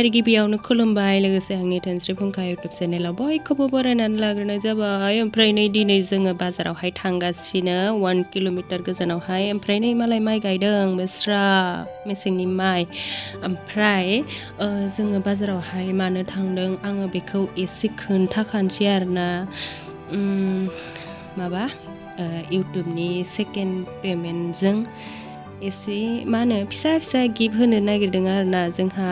नमस्कार गिबियावनो खुलुमबाय लोगोसे आंनि धोनस्रि फुंखा इउटुब चेनेलाव बयखौबो बरायनानै लाग्रोनाय जाबाय। ओमफ्राय नै दिनै जोङो बाजारावहाय थांगासिनो 1 किल'मिटार गोजानावहाय। ओमफ्राय नै मालाय माइ गायदों बेस्रा मेसेंनि माइ। ओमफ्राय जोङो बाजारावहाय मानो थांदों आङो बेखौ एसे खोन्थाखानोसै आरोना। माबा इउटुबनि सेकेन्ड पेमेन्टजों एसे मा होनो फिसा फिसा गिफ्ट होनो नागिरदों आरोना जोंहा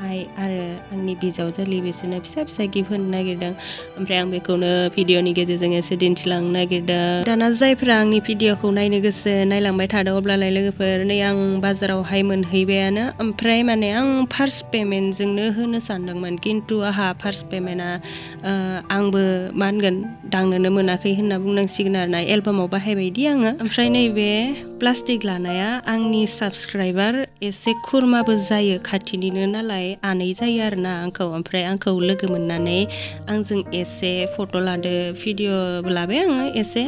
आइ आरो आंनि बिजावजालि बिसोरनो फिसा फिसा गिफ्ट होनो नागिरदों। ओमफ्राय आं बेखौनो भिडिअनि गेजेरजों एसे दिन्थिलांनो नागिरदों। दाना जायफ्रा आंनि भिडिअखौ नायनो गोसो नायलांबाय थादों अब्लालाय लोगोफोर नै आं बाजारावहाय मोनहैबायानो। ओमफ्राय माने आं फार्स्ट पेमेन्टजोंनो होनो सानदोंमोन खिन्थु आंहा फार्स्ट पेमेन्टआ आंबो मा होनगोन दांनोनो मोनाखै होनना बुंनांसिगोन आरोना। एलबामाव बाहायबायदि आङो। ओमफ्राय नैबे प्लास्टिक लानाया आंनि साबस्क्राइबार एसे खुरमाबो जायो खाथिनिनो नालाय आनै जायो आरोना आंखौ। ओमफ्राय आंखौ लोगो मोननानै आंजों एसे फट' लादो भिडिअ'बो लाबाय आङो एसे।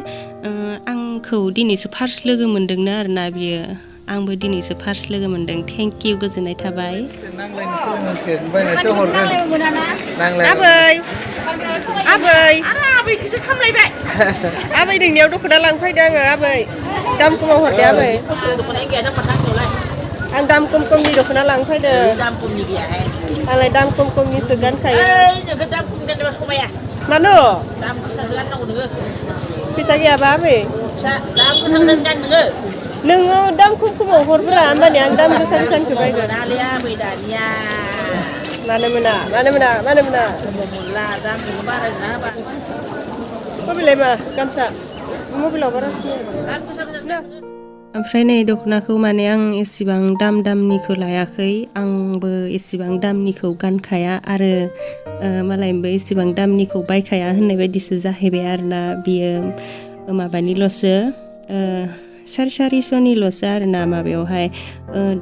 आंखौ दिनैसो फार्स्ट लोगो मोनदोंनो आरोना बियो। आंबो दिनैसो फार्स्ट लोगो मोनदों। थेंक इउ गोजोननाय थाबाय। आबै आबैखौसो खामलायबाय। आबै नोंनियाव दख'ना लांफैदों आङो आबै। दाम खमाव हरदो आबै। आं दाम खम खमनि दख'ना लांफैदों। दाम खमनि गैयाहाय। आंलाय दाम खम खमनिसो गानखायो। नोंखौ दाम खमनि गानबा समाया। मानो? दाम गोसासो गाननांगौ नोङो। फैसा गैयाबा आबै? दाम गोसासो गान नोङो। नोङो दाम खम खमाव हरब्रा होमबानिया आं दाम गोसा गोसानिखौ बायगोन। मोनालै आबै दानिया। मानो मोना? मानो मोना? मानो मोना? मोनला दामखौनो बारायना होबा। मबाइलाय मा गामसा? मबाइलाव बारासिन दाम गोसा गोसा। ओमफ्राय नै दख'नाखौ माने आं एसेबां दामनिखौ लायाखै। आंबो एसेबां दामनिखौ गानखाया आरो मालायनोबो एसेबां दामनिखौ बायखाया होननाय बायदिसो जाहैबाय आरोना। बियो माबानिल'सो 450निल'सो आरोना माबायावहाय।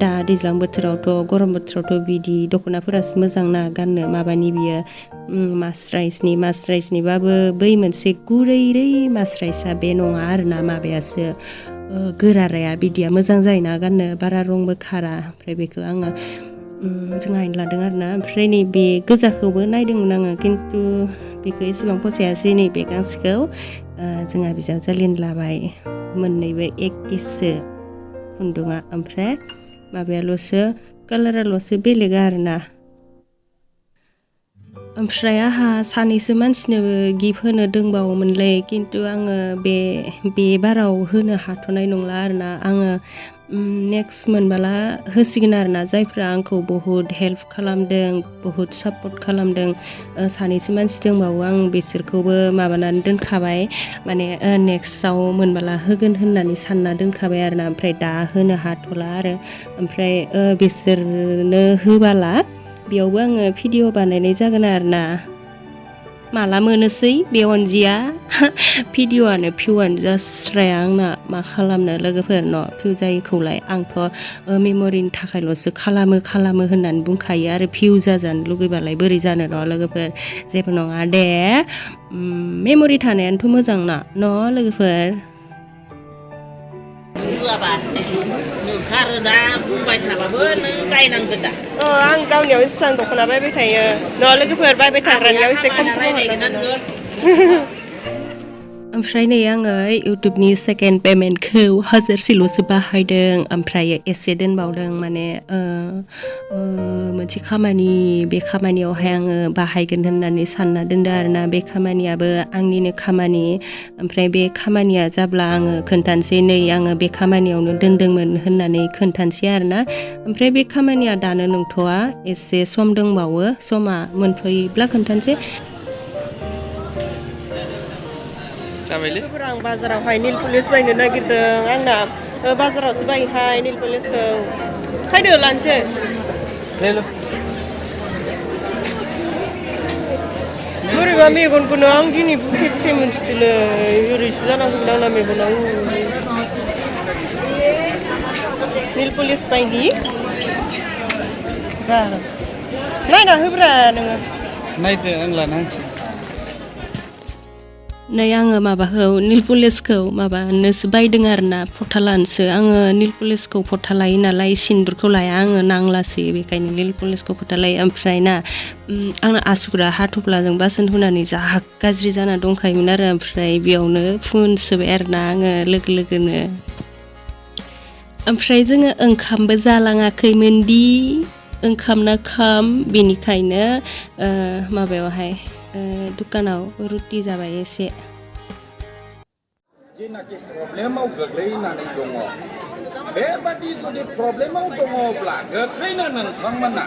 दा दैज्लां बोथोरावथ' गरम बोथोरावथ' बिदि दख'नाफोरासो मोजां ना गाननो। माबानि बियो मास्राइसनिबाबो बै मोनसे गुरैरै मास्राइसआ बे नङा आरोना माबायासो गोराराया बिदिया मोजां जायोना गाननो बारा रंबो खारा। ओमफ्राय बेखौ आङो जोंहायनो लादों आरोना। ओमफ्राय नैबे गोजाखौबो नायदोंमोन आङो खिन्थु बेखौ एसेबां फसायासै। नैबे गांसेखौ जोंहा बिजावजालिनो लाबाय। मोननैबो एखेसो खुन्दुङा। ओमफ्राय माबायाल'सो कालाराल'सो बेलेग आरोना। ओमफ्राय आंहा सानैसो मानसिनोबो गिफ्ट होनो दंबावोमोनलै खिन्थु आङो बे बाराव होनो हाथ'नाय नंला आरोना। आङो नेक्स्ट मोनबोला होसिगोन आरोना। जायफ्रा आंखौ बहुद हेल्प खालामदों बहुद सापर्ट खालामदों सानैसो मानसि दंबावो। आं बिसोरखौबो माबानानै दोनखाबाय माने नेक्स्टआव मोनबोला होगोन होननानै सानना दोनखाबाय आरोना। ओमफ्राय दा होनो हाथ'ला आरो। ओमफ्राय बिसोरनो होबाला बेयावबो आङो भिडिअ बानायनाय जागोन आरोना। माला मोनोसै बे अनजिया भिडिअ'आनो भिउआनो जास्राया आंना। मा खालामनो लोगोफोर न' भिउ जायैखौलाय। आंथ' मेम'रिनि थाखायल'सो खालामो होननानै बुंखायो आरो भिउ जाजानो लुगैबालाय बोरै जानो न' लोगोफोर। जेबो नङा दे मेम'रि थानायानोथ' मोजां ना न' लोगोफोर। नोंखारो दा बुंबाय थाबाबो नों गायनांगोन दा। आं गावनियाव एसेबां दख'ना बायबाय थायो न' लोगोफोर। बायबाय थाग्रानियाव एसे खम ओमफ्राय नै आङो इउटुबनि सेकेन्ड पेमेन्टखौ 1000सोल'सो बाहायदों। ओमफ्राय एसे दोनबावदों माने मोनसे खामानि बे खामानियावहाय आङो बाहायगोन होननानै सानना दोनदों आरोना। बे खामानियाबो आंनिनो खामानि। ओमफ्राय बे खामानिया जाब्ला आङो खोन्थानोसै नै आङो बे खामानियावनो दोनदोंमोन होननानै खोन्थानोसै आरोना। ओमफ्राय बे खामानिया दानो नंथ'वा एसे सम दंबावो। समा मोनफैब्ला खोन्थानोसै। आं बाजारावहाय नेल पलिस बायनो नागिरदों। आंना बाजारावसो बायोहाय नेल पलिसखौ। खायदो लानोसै बोरैबा मेगनखौनो आं दिनै बुथे मोनसिदोंलै। ओरैसो जानांगौमोन आंना मेगना। नेल पलिस बायनि नायना होब्रा नोङो। नायदो आं लाना होनसै। नै आङो माबाखौ नेल पलिसखौ माबानोसो बायदों आरोना फथा लानोसो आङो नेल पलिसखौ फथा लायो नालाय सिन्दुरखौ लाया आङो नांलासोयो बेखायनो नेल पलिसखौ फथा लायो ओमफ्राय ना आंना आसुगुरा हाथफ्लाजों बासन हुनानै जा गाज्रि जाना दंखायोमोन आरो ओमफ्राय बेयावनो फुनसोबाय आरोना आङो लोगो लोगोनो ओमफ्राय जोङो ओंखामबो जालाङाखैमोनदि ओंखाम ना खाम बेनिखायनो माबायावहाय दुकानाव रुटि जाबाय एसे जेनाखि प्रब्लेमाव गोग्लैनानै दङ बेबादि जुदि प्रब्लेमाव दङब्ला गोख्रैनो नोंथांमोना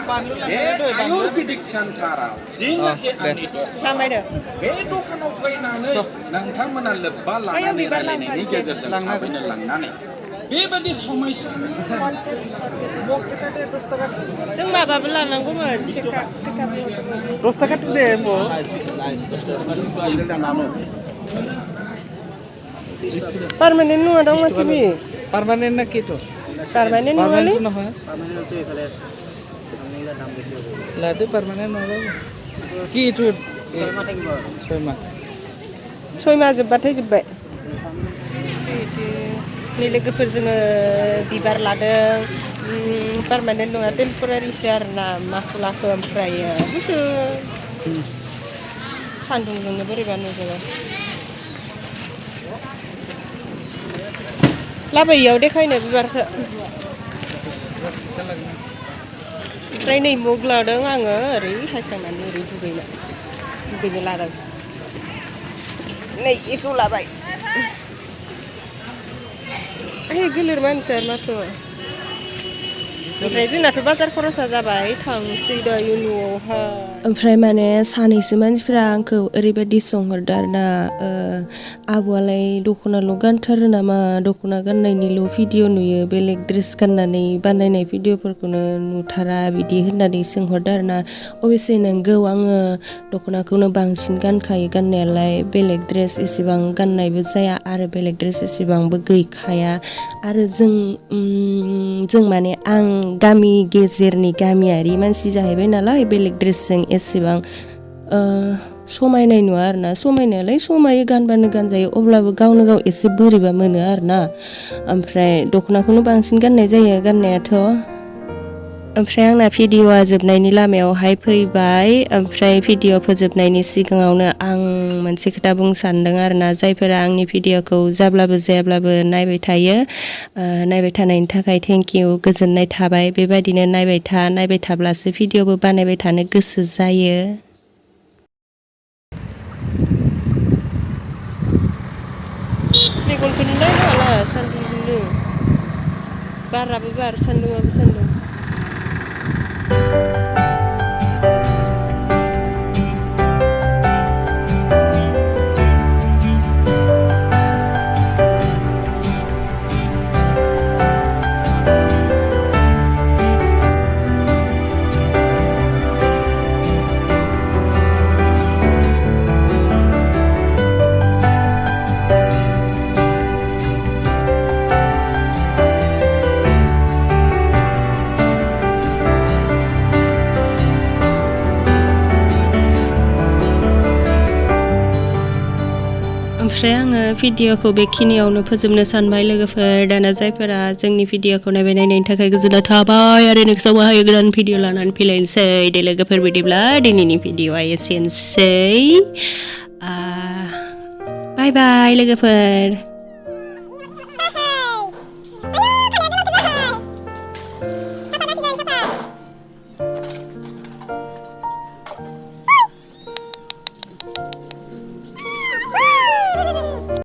बे आयुर्वेदिक सेन्टाराव जेनाखि आंनि दखान बे दखानाव फैनानै नोंथांमोना लोब्बा लानानै रायलायनायनि गेजेरजों थाबैनो लांनानै बेबादि समस्या जों माबाबो लानांगौमोन 10 takat deh, Mbok. Permanen nua dong macam ni. Permanen nak itu. Permanen nua Permanen ni. itu apa? Permanen itu ikhlas. Lah itu permanen apa? Ki itu. Soy ma जोब्बाथाय जोब्बाय नै लोगोफोर जोङो बिबार लादों पार्मानेन्ट नङा टेम्परारिसो आरोना माखौ लाखो ओमफ्रायो सान्दुंजोंनो बोरैबा नुजोबो लाबोयियाव देखायनो बिबारखौ ओमफ्राय नै मुग लादों आङो ओरै हायखांनानै ओरै दुगैनो लादों नै बेखौ लाबाय गोलोर मानथार माथो ओमफ्राय जोंनाथ' बाजार खरसा जाबाय थांसै दायो न'आवहाय ओमफ्राय माने सानैसो मानसिफ्रा आंखौ ओरैबायदि सोंहरदों आरोना आब'आलाय दख'नाल' गानथारो नामा दख'ना गाननायनिल' भिडिअ नुयो बेलेग ड्रेस गाननानै बानायनाय भिडिअफोरखौनो नुथारा बिदि होननानै सोंहरदों आरोना अबयसे नंगौ आङो दख'नाखौनो बांसिन गानखायो गाननायालाय बेलेग ड्रेस एसेबां गाननायबो जाया आरो बेलेग ड्रेस एसेबांबो गैखाया आरो जों माने आं गामि गेजेरनि गामियारि मानसि जाहैबाय नालाय बेलेग ड्रेसजों एसेबां समायनाय नुवा आरोना समायनायालाय समायो गानबानो गानजायो अब्लाबो गावनो गाव एसे बोरैबा मोनो आरोना ओमफ्राय दख'नाखौनो बांसिन गाननाय जायो गाननायाथ' ओमफ्राय आंना भिडिअआ जोबनायनि लामायावहाय फैबाय ओमफ्राय भिडिअ फोजोबनायनि सिगाङावनो आं मोनसे खोथा बुंनो सानदों आरोना जायफोरा आंनि भिडिअखौ जाब्लाबो जायाब्लाबो नायबाय थायो नायबाय थानायनि थाखाय थेंक इउ गोजोननाय थाबाय बेबायदिनो नायबाय थाब्लासो भिडिअबो बानायबाय थानो गोसो जायो मेगनखौनो नायनो हाला सान्दुंजोंनो बाराबो बार सान्दुंआबो सान्दुं ओमफ्राय आङो भिडिअखौ बेखिनियावनो फोजोबनो सानबाय लोगोफोर दाना जायफोरा जोंनि भिडिअखौ नायनायनि थाखाय गोजोननाय थाबाय आरो नेक्स्टआवहाय गोदान भिडिअ लानानै फैलायनोसै दे लोगोफोर बिदिब्ला दिनैनि भिडिअआ एसेनोसै बाय बाय लोगोफोर